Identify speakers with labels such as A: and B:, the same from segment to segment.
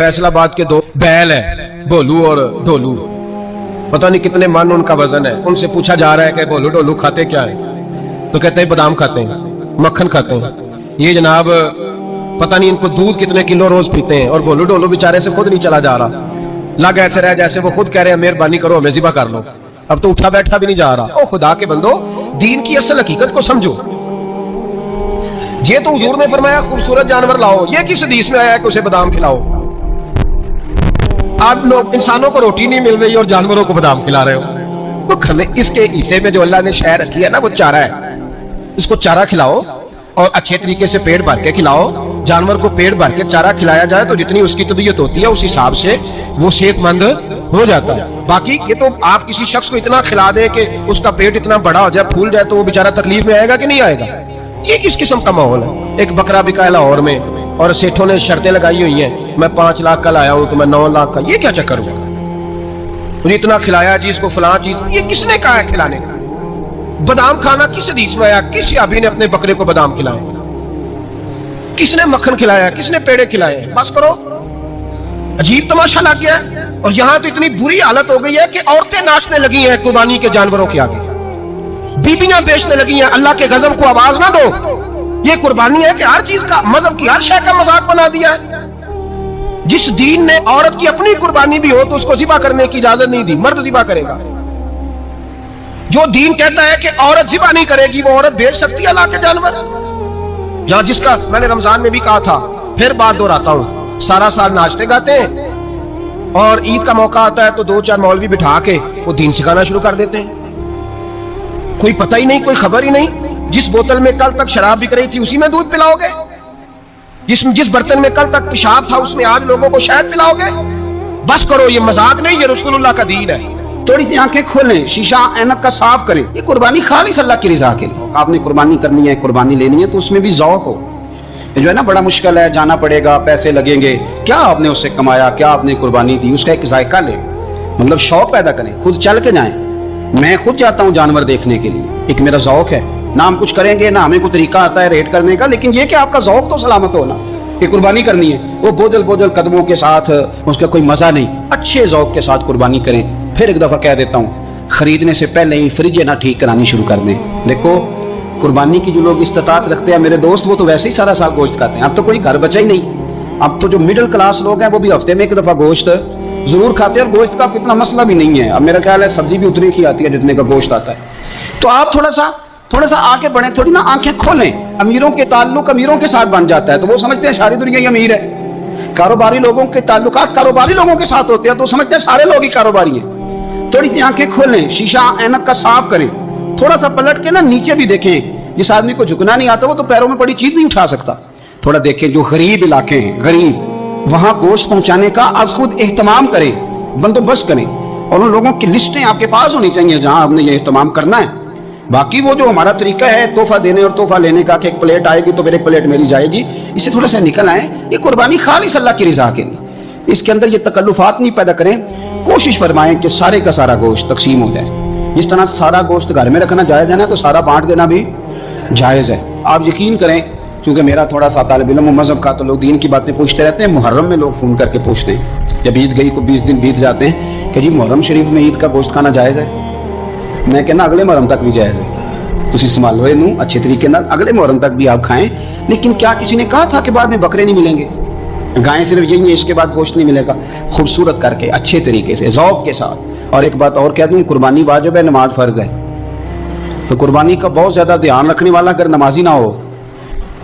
A: फैसलाबाद के दो बैल है, भोलू और ढोलू, पता नहीं कितने मन उनका वजन है। उनसे पूछा जा रहा है कि भोलू ढोलू खाते क्या है, तो कहते हैं बादाम खाते हैं, मक्खन खाते हैं। ये जनाब पता नहीं इनको दूध कितने किलो रोज पीते हैं, और भोलू ढोलू बेचारे से खुद नहीं चला जा रहा, लग ऐसे रहे जैसे वो खुद कह रहे हैं मेहरबानी करो हमें ज़िबा कर लो, अब तो उठा बैठा भी नहीं जा रहा। ओ खुदा के बंदो, दीन की असल हकीकत को समझो। ये तो हुजूर ने फरमाया खूबसूरत जानवर लाओ, ये किस हदीस में आया है कि उसे बादाम खिलाओ? आप लोग इंसानों को रोटी नहीं मिल रही और जानवरों को बादाम खिला रहे हो। तो खले इसके हिस्से में जो अल्लाह ने शय रखी है ना, वो चारा है, इसको चारा खिलाओ और अच्छे तरीके से पेट भर के खिलाओ। जानवर को पेट भर के चारा खिलाया जाए तो जितनी उसकी तबीयत होती है उस हिसाब से वो सेहतमंद हो जाता है। बाकी ये तो आप किसी शख्स को इतना खिला दे कि उसका पेट इतना बड़ा हो जाए, फूल जाए, तो वो बेचारा तकलीफ में आएगा कि नहीं आएगा? ये किस किस्म का माहौल है? एक बकरा बिका है लाहौर में और सेठों ने शर्तें लगाई हुई हैं, मैं 5 लाख का लाया हूं तो मैं 9 लाख का। ये क्या चक्कर हुआ? मुझे इतना खिलाया जी, इसको फलां चीज, ये किसने कहा है खिलाने का? बादाम खाना किस हदीस में आया? किस सहाबी ने अपने बकरे को बादाम खिलाए? किसने मक्खन खिलाया? किसने पेड़े खिलाए? बस करो, अजीब तमाशा लग गया है। और यहां तो इतनी बुरी हालत हो गई है कि औरतें नाचने लगी हैं कुर्बानी के जानवरों के आगे, बीबियां बेचने लगी हैं। अल्लाह के गजब को आवाज ना दो। ये कुर्बानी है कि हर चीज का, मजहब की हर शय का मजाक बना दिया है। जिस दीन ने औरत की अपनी कुर्बानी भी हो तो उसको ज़िबा करने की इजाजत नहीं दी, मर्द ज़िबा करेगा। जो दीन कहता है कि औरत ज़िबा नहीं करेगी, वो औरत बेच सकती है अल्लाह के जानवर। जहां जिसका मैंने रमजान में भी कहा था, फिर बात दोहराता हूं, सारा साल नाचते गाते हैं और ईद का मौका आता है तो 2-4 मौलवी बिठा के वो दीन सिखाना शुरू कर देते हैं। कोई पता ही नहीं, कोई खबर ही नहीं। जिस बोतल में कल तक शराब बिक रही थी उसी में दूध पिलाओगे? जिस बर्तन में कल तक पेशाब था उसमें आज लोगों को शहद पिलाओगे? बस करो, ये मजाक नहीं, ये रसूलुल्लाह का दीन है। थोड़ी सी आंखें खोलें, शीशा ऐनक का साफ करें। ये कुर्बानी खालिस अल्लाह की रजा के लिए। आपने कुर्बानी करनी है, कुर्बानी लेनी है तो उसमें भी ज़ौक़ हो। जो है ना, बड़ा मुश्किल है, जाना पड़ेगा, पैसे लगेंगे, क्या आपने उससे कमाया, क्या आपने कुर्बानी दी, उसका एक जायका ले, मतलब शौक पैदा करें, खुद चल के जाएं। मैं खुद जाता हूं जानवर देखने के लिए, एक मेरा ज़ौक़ है। ना हम कुछ करेंगे, ना हमें कोई तरीका आता है रेट करने का, लेकिन ये कि आपका ज़ौक़ तो सलामत हो ना, कि कुर्बानी करनी है। वो बोझल बोझल कदमों के साथ उसका कोई मजा नहीं। अच्छे ज़ौक़ के साथ कुर्बानी करें। फिर एक दफा कह देता हूँ, खरीदने से पहले ही फ्रिज ना ठीक करानी शुरू कर दें। देखो, कुर्बानी की जो लोग इस्तात रखते हैं मेरे दोस्त, वो तो वैसे ही सारा साल गोश्त खाते हैं। अब तो कोई घर बचा ही नहीं। अब तो जो मिडिल क्लास लोग हैं वो भी हफ्ते में एक दफा गोश्त जरूर खाते हैं, और गोश्त का इतना मसला भी नहीं है। अब मेरा ख्याल है सब्जी भी उतनी की आती है जितने का गोश्त आता है। तो आप थोड़ा सा आगे बढ़े, थोड़ी ना आंखें खोलें। अमीरों के ताल्लुक अमीरों के साथ बन जाता है तो वो समझते हैं सारी दुनिया ही अमीर है। कारोबारी लोगों के ताल्लुकात कारोबारी लोगों के साथ होते हैं तो समझते हैं सारे लोग ही कारोबारी हैं। थोड़ी सी आंखें खोलें, शीशा ऐनक का साफ करें, थोड़ा सा पलट के ना नीचे भी देखें। जिस आदमी को झुकना नहीं आता वो तो पैरों में पड़ी चीज नहीं उठा सकता। थोड़ा देखें, जो गरीब इलाके हैं, गरीब, वहां गोश्त पहुंचाने का आज खुद एहतमाम करें, बंदोबस्त करें, और उन लोगों की लिस्टें आपके पास होनी चाहिए जहां आपने ये एहतमाम करना है। बाकी वो जो हमारा तरीका है तोहफा देने और तोहफा लेने का कि एक प्लेट आएगी तो फिर एक प्लेट मेरी जाएगी, इससे थोड़ा सा निकल आए। ये कुर्बानी खालिस अल्लाह की रजा के लिए। इसके अंदर ये तकल्लुफात नहीं पैदा करें। कोशिश फरमाएं कि सारे का सारा गोश्त तकसीम हो जाए। जिस तरह सारा गोश्त घर में रखना जायज़ है ना, तो सारा बांट देना भी जायज़ है। आप यकीन करें, क्योंकि मेरा थोड़ा सा तालिब इल्म मज़हब का, तो लोग दीन की बातें पूछते रहते हैं। मुहर्रम में लोग फ़ोन करके पूछते हैं, जब ईद गई को 20 दिन बीत जाते हैं, कि जी मुहर्रम शरीफ में ईद का गोश्त खाना जायज़ है? मैं कहना अगले मुहर्रम तक भी जायज़ है। तुसी संभालो इनू अच्छे तरीके नाल, अगले मुहर्रम तक भी आप खाएं। लेकिन क्या किसी ने कहा था कि बाद में बकरे नहीं मिलेंगे? गायें सिर्फ यही है, इसके बाद गोश्त नहीं मिलेगा। खूबसूरत करके, अच्छे तरीके से, ज़ौक़ के साथ। और एक बात और कह दूं, कुर्बानी वाजिब है, नमाज फ़र्ज़ है। तो कुर्बानी का बहुत ज़्यादा ध्यान रखने वाला अगर नमाजी ना हो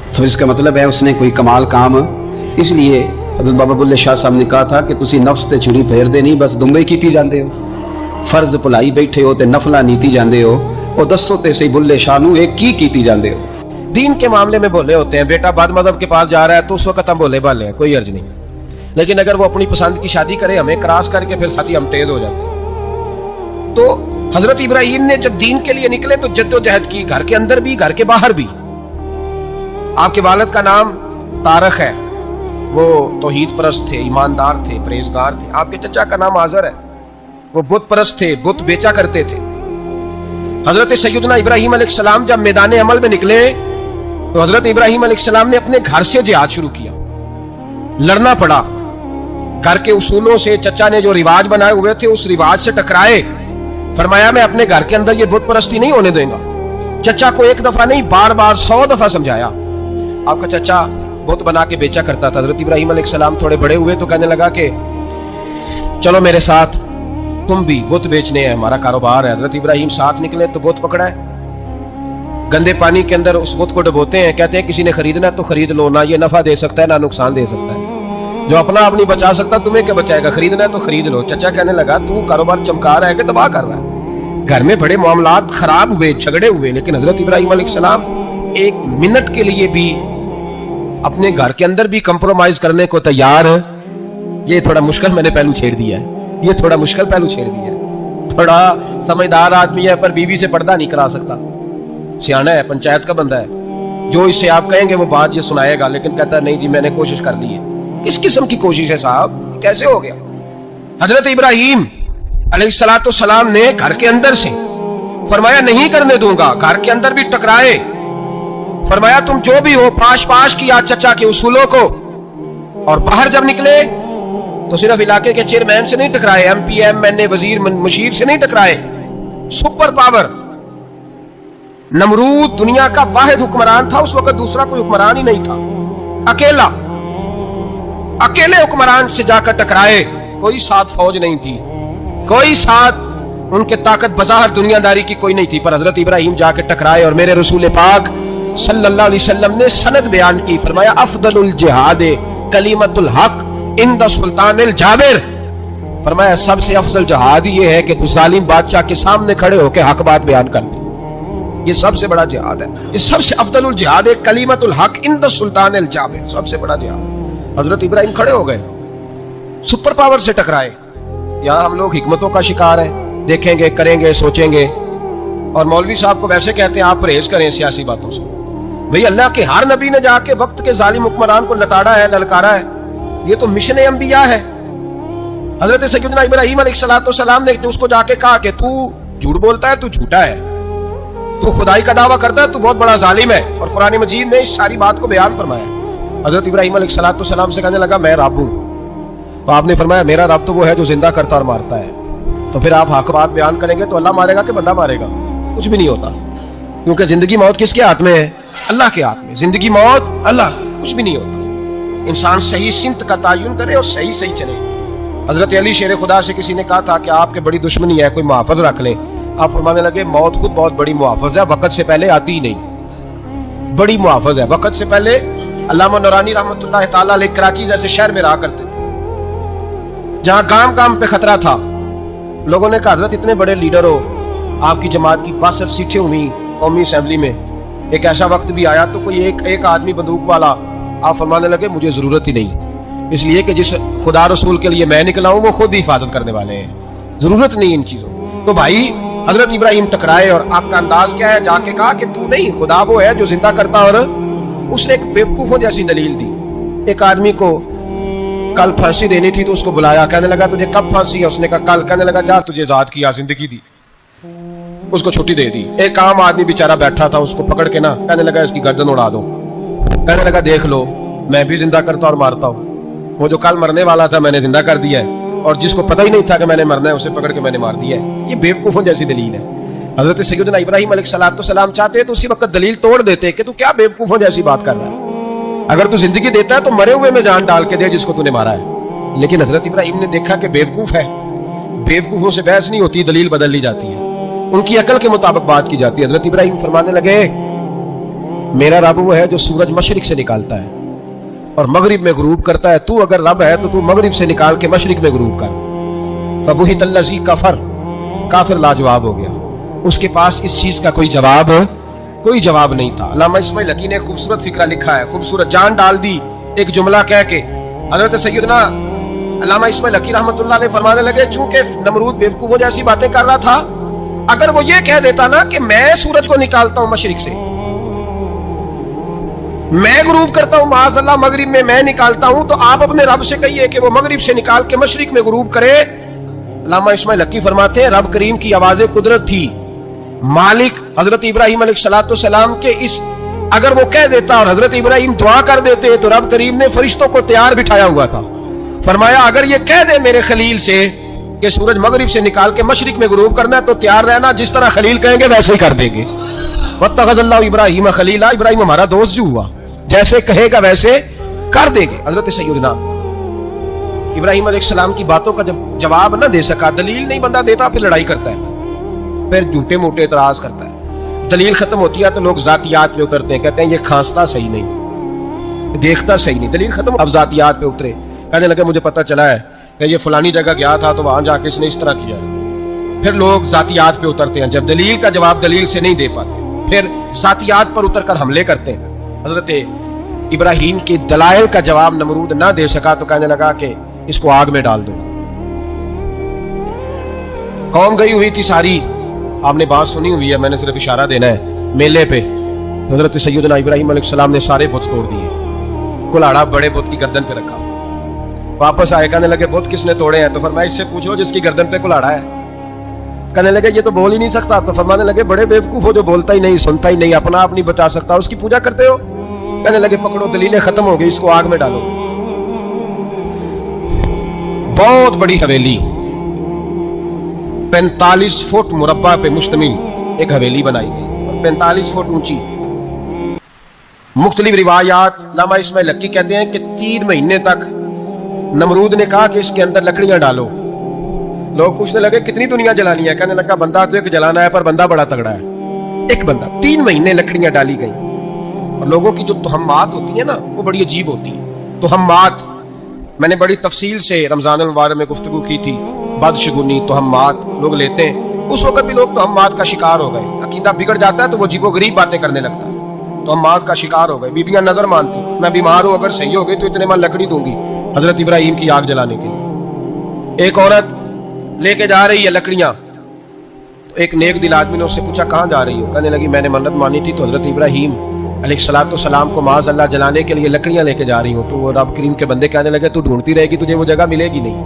A: तो इसका मतलब है उसने कोई कमाल काम। इसलिए हज़रत बाबा बुल्ले शाह साहब ने कहा था कि तुसी नफ्स ते छुरी फेरदे नहीं, बस दुंबे कीती जाते हो। फर्ज भुलाई बैठे हो ते नफला नीति जाते हो, और दसो ते सही बुल्ले शाह नू एक की जाते हो। दीन के मामले में भोले होते हैं। बेटा बद मज़हब के पास जा रहा है तो उस वक्त हम भोले भाले हैं, कोई अर्ज नहीं। लेकिन अगर वो अपनी पसंद की शादी करे, हमें क्रॉस करके, फिर साथी हम तेज हो जाते हैं। तो हजरत इब्राहिम ने जब दीन के लिए निकले तो जद्दोजहद की, घर के अंदर भी घर के बाहर भी। आपके वालिद का नाम तारक है, वो तौहीद परस्त थे, ईमानदार थे, परहेजगार थे। आपके चचा का नाम आजर है, वो बुत परस्त थे, बुत बेचा करते थे। हजरत सैयदना इब्राहिम अलैहिस्सलाम जब मैदान अमल में निकले तो हजरत इब्राहिम अलैहिस्सलाम ने अपने घर से जिहाद शुरू किया, लड़ना पड़ा। घर के उसूलों से चचा ने जो रिवाज बनाए हुए थे उस रिवाज से टकराए। फरमाया मैं अपने घर के अंदर ये बुत परस्ती नहीं होने दूंगा। चचा को एक दफा नहीं बार बार 100 दफा समझाया। आपका चचा बुत बना के बेचा करता था। हजरत इब्राहिम अलैहिस्सलाम थोड़े बड़े हुए तो कहने लगा कि चलो मेरे साथ, तुम भी बुत बेचने हैं, हमारा कारोबार है। हजरत इब्राहिम साथ निकले तो बुत पकड़ा है, गंदे पानी के अंदर उस बुत को डुबोते हैं। कहते हैं किसी ने खरीदना तो खरीद लो, ना ये नफा दे सकता है ना नुकसान दे सकता है। जो अपना आप नहीं बचा सकता तुम्हें क्या बचाएगा, खरीदना है तो खरीद लो। चचा कहने लगा तू कारोबार चमका रहा है कि तबाह कर रहा है। घर में बड़े मामलात खराब हुए, झगड़े हुए, लेकिन हजरत इब्राहिम अलैहिस्सलाम एक मिनट के लिए भी अपने घर के अंदर भी कंप्रोमाइज करने को तैयार है। ये थोड़ा मुश्किल मैंने पहलू छेड़ दिया है, ये थोड़ा मुश्किल पहलू छेड़ दिया है। थोड़ा समझदार आदमी है पर बीवी से पर्दा नहीं करा सकता, सियाना है, पंचायत का बंदा है, जो इससे आप कहेंगे वो बात ये सुनाएगा, लेकिन कहता नहीं जी मैंने कोशिश कर ली है। किस किस्म की कोशिश है साहब, कैसे हो गया? हजरत इब्राहिम अलैहिस्सलाम ने घर के अंदर से फरमाया नहीं करने दूंगा, घर के अंदर भी टकराए। फरमाया तुम जो भी हो पाश पाश किया चचा के उसूलों को, और बाहर जब निकले तो सिर्फ इलाके के चेयरमैन से नहीं टकराए, एमपी एमएनए वजीर मुशीर से नहीं टकराए, सुपर पावर नमरूद दुनिया का वाहिद हुक्मरान था। उस वक्त दूसरा कोई हुक्मरान ही नहीं था, अकेले हुक्मरान से जाकर टकराए। कोई साथ फौज नहीं थी, कोई साथ उनके ताकत बज़ाहिर दुनियादारी की कोई नहीं थी, पर हजरत इब्राहिम जाकर टकराए। और मेरे रसूल पाक सल्लल्लाहु अलैहि वसल्लम ने सनद बयान की, फरमाया अफदलुल जिहाद कलीमतुल हक इंद सुल्तानिल जाबिर। फरमाया सबसे अफजल जिहाद ये है कि तू जालिम बादशाह के सामने खड़े होकर हक बात बयान कर ले, ये सबसे बड़ा जिहाद है। ये सबसे अफदलुल जिहाद है कलीमतुल हक इंद सुल्तानिल जाबिर, सबसे बड़ा जिहाद। हजरत इब्राहिम खड़े हो गए, सुपर पावर से टकराए। यहां हम लोग हिकमतों का शिकार है, देखेंगे करेंगे सोचेंगे, और मौलवी साहब को वैसे कहते हैं आप परहेज करें सियासी बातों से। भाई अल्लाह के हर नबी ने जाके वक्त के जालिम हुक्मरान को लताड़ा है, ललकारा है, ये तो मिशन अंबिया है। हजरत सैयदना इब्राहिम अलैहिस्सलाम ने उसको जाके कहा कि तू झूठ बोलता है, तू झूठा है, तू खुदाई का दावा करता है, तू बहुत बड़ा जालिम है। और कुरान मजीद ने इस सारी बात को बयान फरमाया। हजरत इब्राहिम अलैहिस्सलाम से कहने लगा मैं रब हूं, तो आपने फरमाया मेरा रब तो वो है जो जिंदा करता और मारता है। तो फिर आप हक बात बयान करेंगे तो अल्लाह मारेगा कि बंदा मारेगा? कुछ भी नहीं होता, क्योंकि जिंदगी मौत किसके हाथ में है? अल्लाह के हाथ में। जिंदगी मौत अल्लाह, कुछ भी नहीं होता। इंसान सही सिमत का तयन करे और सही सही चले। हजरत अली शेर खुदा से किसी ने कहा था कि आपके बड़ी दुश्मनी है, कोई मुहाफिज रख ले। आप फरमाने लगे मौत खुद बहुत बड़ी मुहाफिज है, वक्त से पहले आती ही नहीं, बड़ी मुहाफिज है। वक्त से पहले अल्लामा नूरानी रहमतुल्लाह ताला अलैह कराची जैसे शहर में रहा करते थे, जहां गांव गांव पे खतरा था। लोगों ने कहा हजरत इतने बड़े लीडर हो, आपकी जमात की 62 सीटें हुई कौमी असेंबली में, एक ऐसा वक्त भी आया तो कोई एक आदमी बंदूक वाला। आप फरमाने लगे मुझे जरूरत ही नहीं, इसलिए कि जिस खुदा रसूल के लिए मैं निकला हूं वो खुद ही हिफाजत करने वाले हैं, जरूरत नहीं इन चीजों। तो भाई हजरत इब्राहिम टकराए, और आपका अंदाज क्या है? जाके कहा कि तू नहीं, खुदा वो है जो जिंदा करता। और उसने एक बेवकूफों जैसी दलील दी। एक आदमी को कल फांसी देनी थी तो उसको बुलाया, कहने लगा तुझे कब फांसी है? उसने कहा कल। कहने लगा जा तुझे आजाद किया, जिंदगी दी, उसको छुट्टी दे दी। एक आम आदमी बेचारा बैठा था, उसको पकड़ के ना कहने लगा इसकी गर्दन उड़ा दो। कहने लगा देख लो मैं भी जिंदा करता और मारता हूं, वो जो कल मरने वाला था मैंने जिंदा कर दिया है, और जिसको पता ही नहीं था कि मैंने मरना है उसे पकड़ के मैंने मार दिया है। ये बेवकूफों जैसी दलील है। हजरत सैयदना इब्राहिम अलैहिस्सलाम चाहते तो उसी वक्त दलील तोड़ देते कि तू क्या बेवकूफों जैसी बात कर रहा है, अगर तू जिंदगी देता है तो मरे हुए में जान डाल के दे जिसको तूने मारा है। लेकिन हजरत इब्राहिम ने देखा कि बेवकूफ है, बेवकूफों से बहस नहीं होती, दलील बदल ली जाती है, उनकी अकल के मुताबिक बात की जाती है। हजरत इब्राहिम फरमाने लगे मेरा रब वो है जो सूरज मशरिक से निकालता है और मगरिब में गुरूब करता है। तू अगर रब है तो तू मगरिब से निकाल के मशरिक में गुरूब कर। फबुहित अल्लज़ी कफर, काफिर लाजवाब हो गया, उसके पास इस चीज का कोई जवाब नहीं था। अल्लामा इस्माइल हकी ने खूबसूरत फिक्रा लिखा है, खूबसूरत जान डाल दी एक जुमला कह के। हजरत सैयदना अल्लामा इस्माइल हकी रहमतुल्लाह अलैह फरमाने लगे चूंकि नमरूद बेवकूफों जैसी बातें कर रहा था, अगर वो ये कह देता ना कि मैं सूरज को निकालता हूं मशरिक से, मैं गुरूब करता हूं माज़अल्लाह मगरिब में मैं निकालता हूं, तो आप अपने रब से कहिए कि वो मगरिब से निकाल के मशरिक में गुरूब करे। अल्लामा इस्माइल हकी फरमाते हैं रब करीम की आवाज़ कुदरत थी, मालिक हजरत इब्राहिम अलैहिस्सलाम के इस, अगर वो कह देता और हजरत इब्राहिम दुआ कर देते तो रब करीम ने फरिश्तों को तैयार बिठाया हुआ था, فرمایا اگر یہ کہہ دے میرے خلیل سے کہ سورج مغرب سے نکال کے مشرق میں غروب کرنا ہے تو تیار رہنا، جس طرح خلیل کہیں گے ویسے ہی کر دیں گے۔ واتخذ اللہ ابراہیم خلیلا، ابراہیم ہمارا دوست جو ہوا، جیسے کہے گا ویسے کر دیں گے۔ حضرت سیدنا ابراہیم علیہ السلام کی باتوں کا جب جواب نہ دے سکا، دلیل نہیں بندہ دیتا، پھر لڑائی کرتا ہے، پھر جھوٹے موٹے اعتراض کرتا ہے۔ دلیل ختم ہوتی ہے تو لوگ ذاتیات پہ اترتے ہیں، کہتے ہیں یہ کھانستا صحیح نہیں، دیکھتا صحیح نہیں۔ دلیل ختم، اب ذاتیات پہ اترے، کہنے لگے مجھے پتہ چلا ہے کہ یہ فلانی جگہ گیا تھا تو وہاں جا کے اس نے اس طرح کیا۔ پھر لوگ ذاتیات پہ اترتے ہیں، جب دلیل کا جواب دلیل سے نہیں دے پاتے پھر ذاتیات پر اتر کر حملے کرتے ہیں۔ حضرت ابراہیم کے دلائل کا جواب نمرود نہ دے سکا تو کہنے لگا کہ اس کو آگ میں ڈال دو۔ قوم گئی ہوئی تھی ساری، آپ نے بات سنی ہوئی ہے، میں نے صرف اشارہ دینا ہے، میلے پہ حضرت سیدنا ابراہیم علیہ السلام نے سارے بت توڑ دیے، کلاڑا بڑے بت کی گردن پہ رکھا، واپس آئے، کہنے لگے بت کس نے توڑے ہیں؟ تو فرمایا اس سے پوچھو جس کی گردن پہ کلاڑا ہے۔ کہنے لگے یہ تو بول ہی نہیں سکتا، تو فرمانے لگے بڑے بیوقوف ہو جو بولتا ہی نہیں، سنتا ہی نہیں، اپنا آپ نہیں بچا سکتا، اس کی پوجا کرتے ہو؟ کہنے لگے پکڑو دلیلیں ختم ہو گئی، اس کو آگ میں ڈالو۔ بہت بڑی حویلی 45 فٹ مربع پہ مشتمل ایک حویلی بنائی گئی اور 45 فٹ اونچی۔ مختلف روایات، علامہ اسماعیل لکی کہتے ہیں کہ 3 مہینے تک نمرود نے کہا کہ اس کے اندر لکڑیاں ڈالو۔ لوگ پوچھنے لگے کتنی دنیا جلانی ہے؟ کہنے لگا بندہ تو ایک جلانا ہے، پر بندہ بڑا تگڑا ہے، ایک بندہ۔ 3 مہینے لکڑیاں ڈالی گئی، اور لوگوں کی جو تہمات ہوتی ہیں نا وہ بڑی عجیب ہوتی ہیں۔ تہمات میں نے بڑی تفصیل سے رمضان المبارک میں گفتگو کی تھی، بدشگونی تہمات لوگ لیتے ہیں، اس وقت بھی لوگ تہمات کا شکار ہو گئے، عقیدہ بگڑ جاتا ہے تو وہ عجیب و غریب باتیں کرنے لگتا ہے، تہمات کا شکار ہو گئے۔ بیبیاں نظر مانتی، میں بیمار ہوں اگر صحیح ہو گئی تو اتنے میں لکڑی دوں گی حضرت ابراہیم کی آگ جلانے کے لیے۔ ایک عورت لے کے جا رہی ہے لکڑیاں، تو ایک نیک دل آدمی نے اس سے پوچھا کہاں جا رہی ہو؟ کہنے لگی میں نے منت مانی تھی تو حضرت ابراہیم علیہ الصلوۃ والسلام کو معاذ اللہ جلانے کے لیے لکڑیاں لے کے جا رہی ہوں۔ تو وہ رب کریم کے بندے کہنے لگے تو ڈھونڈتی رہے گی، تجھے وہ جگہ ملے گی نہیں۔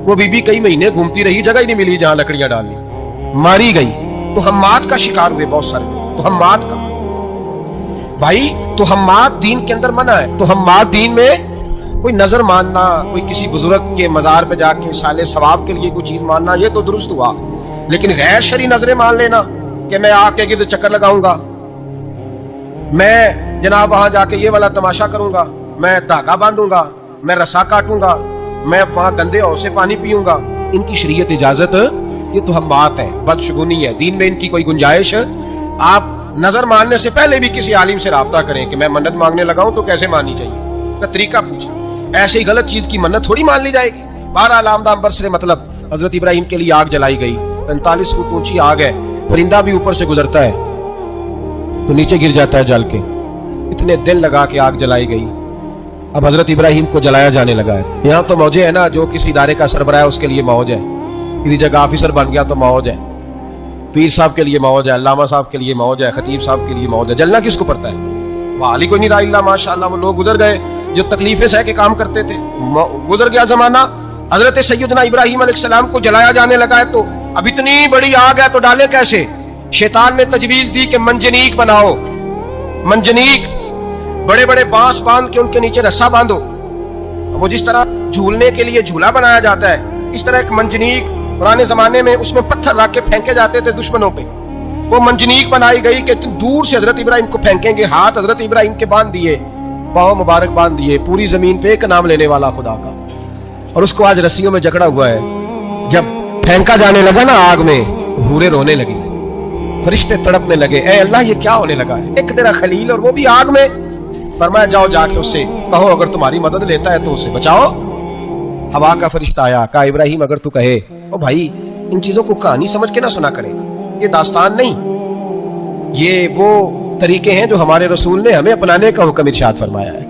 A: وہ بی بی کئی مہینے گھومتی رہی، جگہ ہی نہیں ملی جہاں لکڑیاں ڈالنی، ماری گئی۔ تہمات کا شکار ہوئے بہت سارے، تہمات کا۔ بھائی تہمات دین کے اندر منع ہے، تہمات دین میں کوئی نظر ماننا، کوئی کسی بزرگ کے مزار پہ جا کے سالے ثواب کے لیے کوئی چیز ماننا، یہ تو درست ہوا، لیکن غیر شرعی نظریں مان لینا کہ میں آ کے گرد چکر لگاؤں گا، میں جناب وہاں جا کے یہ والا تماشا کروں گا، میں دھاگا باندھوں گا، میں رسا کاٹوں گا، میں وہاں گندے ہو سے پانی پیوں گا، ان کی شریعت اجازت، یہ تہمات ہے، بدشگونی ہے، دین میں ان کی کوئی گنجائش۔ آپ نظر ماننے سے پہلے بھی کسی عالم سے رابطہ کریں کہ میں منت مانگنے لگا ہوں تو کیسے ماننی چاہیے، اس کا طریقہ پوچھیں، ایسے ہی غلط چیز کی منت تھوڑی مان لی جائے گی۔ بہرحال آمدہ امبر سے مطلب حضرت ابراہیم کے لیے آگ جلائی گئی، 45 فٹ اونچی آگ ہے، پرندہ بھی اوپر سے گزرتا ہے تو نیچے گر جاتا ہے جل کے، اتنے دن لگا کے آگ جلائی گئی۔ اب حضرت ابراہیم کو جلایا جانے لگا ہے۔ یہاں تو موجیں ہے نا، جو کسی ادارے کا سربراہ ہے اس کے لیے موج ہے، کسی جگہ آفیسر بن گیا تو موج ہے، پیر صاحب کے لیے موج ہے، علامہ صاحب کے لیے موج ہے، خطیب صاحب کے لیے موج ہے۔ جلنا کس کو پڑتا ہے؟ والی کوئی نہیں رہا اللہ ماشاءاللہ، وہ لوگ گزر گئے جو تکلیفیں سہ کے کام کرتے تھے، گزر گیا زمانہ۔ حضرت سیدنا ابراہیم علیہ السلام کو جلایا جانے لگا ہے تو اب اتنی بڑی آگ ہے تو ڈالے کیسے؟ شیطان نے تجویز دی کہ منجنیق بناؤ، منجنیق، بڑے بڑے بانس باندھ کے ان کے نیچے رسا باندھو، وہ جس طرح جھولنے کے لیے جھولا بنایا جاتا ہے اس طرح ایک منجنیق پرانے زمانے میں اس میں پتھر رکھ کے پھینکے جاتے تھے دشمنوں پہ، وہ منجنیق بنائی گئی کہ دور سے حضرت ابراہیم کو پھینکیں گے، ہاتھ حضرت ابراہیم کے باندھ دیے، پاؤں مبارک باندھ دیے، پوری زمین پہ ایک نام لینے والا خدا کا، اور اس کو آج رسیوں میں جکڑا ہوا ہے۔ جب پھینکا جانے لگا نا آگ میں، حوریں رونے لگی، فرشتے تڑپنے لگے، اے اللہ یہ کیا ہونے لگا ہے؟ ایک تیرا خلیل اور وہ بھی آگ میں۔ فرمایا جاؤ جا کے اس سے کہو اگر تمہاری مدد لیتا ہے تو اسے بچاؤ۔ ہوا کا فرشتہ آیا، کہا ابراہیم اگر تو کہے، او بھائی ان چیزوں کو کہانی سمجھ کے نہ سنا کرے، یہ داستان نہیں، یہ وہ طریقے ہیں جو ہمارے رسول نے ہمیں اپنانے کا حکم ارشاد فرمایا ہے،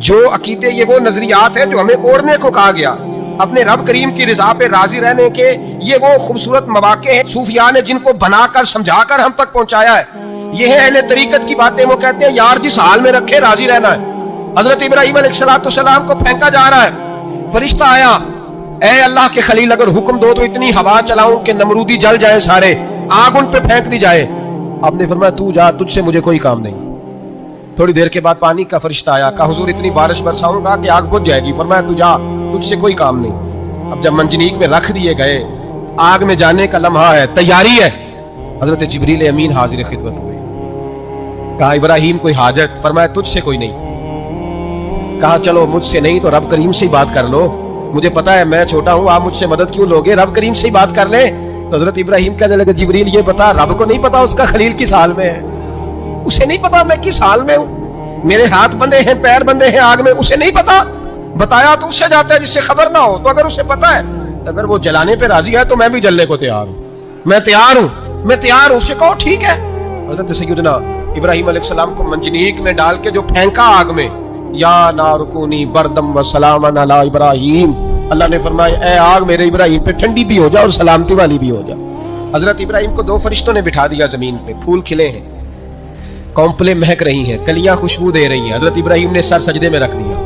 A: جو عقیدے، یہ وہ نظریات ہیں جو ہمیں اوڑھنے کو کہا گیا، اپنے رب کریم کی رضا پہ راضی رہنے کے یہ وہ خوبصورت مواقع ہیں صوفیاء نے جن کو بنا کر سمجھا کر ہم تک پہنچایا ہے۔ یہ ہے اہل طریقت کی باتیں، وہ کہتے ہیں یار جس حال میں رکھے راضی رہنا ہے۔ حضرت ابراہیم علیہ السلام کو پھینکا جا رہا ہے، فرشتہ آیا، اے اللہ کے خلیل اگر حکم دو تو اتنی ہوا چلاؤں کہ نمرودی جل جائے سارے، آگ ان پہ پھینک دی جائے۔ آپ نے فرمایا تو جا، تجھ سے مجھے کوئی کام نہیں، थोड़ी देर के बाद पानी का फरिश्ता आया, कहा हुजूर इतनी बारिश बरसाऊंगा कि आग बुझ जाएगी। फरमाया तू जा, तुझसे कोई काम नहीं। अब जब मंजनीक में रख दिए गए, आग में जाने का लम्हा है, तैयारी है, हजरत जिब्रील अमीन हाजिर खिदमत हुए। कहा इब्राहिम कोई हाजत? फरमाया तुझसे कोई नहीं। कहा चलो मुझसे नहीं तो रब करीम से ही बात कर लो, मुझे पता है मैं छोटा हूं, आप मुझसे मदद क्यों लोगे, रब करीम से ही बात कर ले। तो हजरत इब्राहिम कहने लगे जिब्रील ये बता, रब को नहीं पता उसका खलील किस हाल में है? उसे नहीं पता मैं किस हाल में हूं, मेरे हाथ बंधे हैं, पैर बंधे हैं आग में, उसे नहीं पता? बताया तो उससे जाता है जिससे खबर ना हो। तो अगर उसे पता है, अगर वो जलाने पे राजी है तो मैं भी जलने को तैयार हूं, मैं तैयार हूं, मैं तैयार हूं। उसे कहो ठीक है। हजरत सैयदना इब्राहिम अलैहिस्सलाम को मंजनीक में डाल के जो फेंका आग में, या नारुकूनी बरदम व सलामन अला इब्राहिम, अल्लाह ने फरमाया ए आग मेरे इब्राहिम पे ठंडी भी हो जा और सलामती वाली भी हो जा। हजरत इब्राहिम को दो फरिश्तों ने बिठा दिया जमीन पे, फूल खिले हैं, कौंपलें महक रही हैं, कलियां खुशबू दे रही हैं। हजरत इब्राहिम ने सर सजदे में रख दिया,